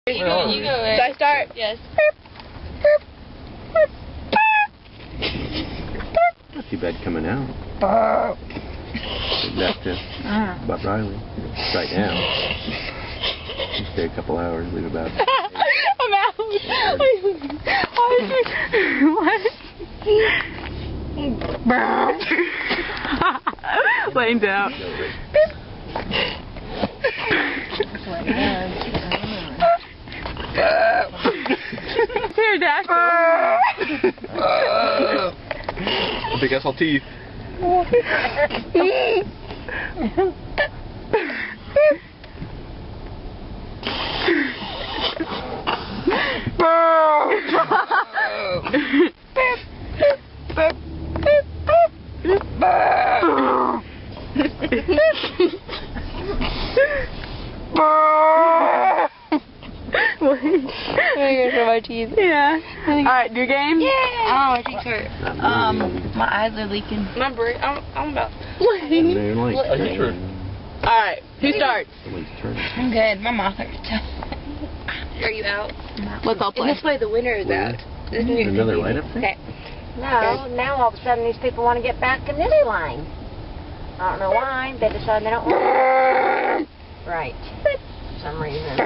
You go. Should I start? Yes. Not too bad coming out. Back to Bob Riley. Right now. You stay a couple hours, leave about. I'm out. What? Laying down. Here, Dash. Big asshole teeth. I'm gonna show my teeth. Yeah. Alright, do game? Yeah. Oh, my cheeks hurt. My eyes are leaking. Remember, I'm about. Alright, who starts? I'm good. My mouth hurts. Are you out? Let's all play. This way the winner is out. Another light up thing? Okay. No, now all of a sudden these people want to get back in this line. I don't know why. They decide they don't want to. Right. For some reason.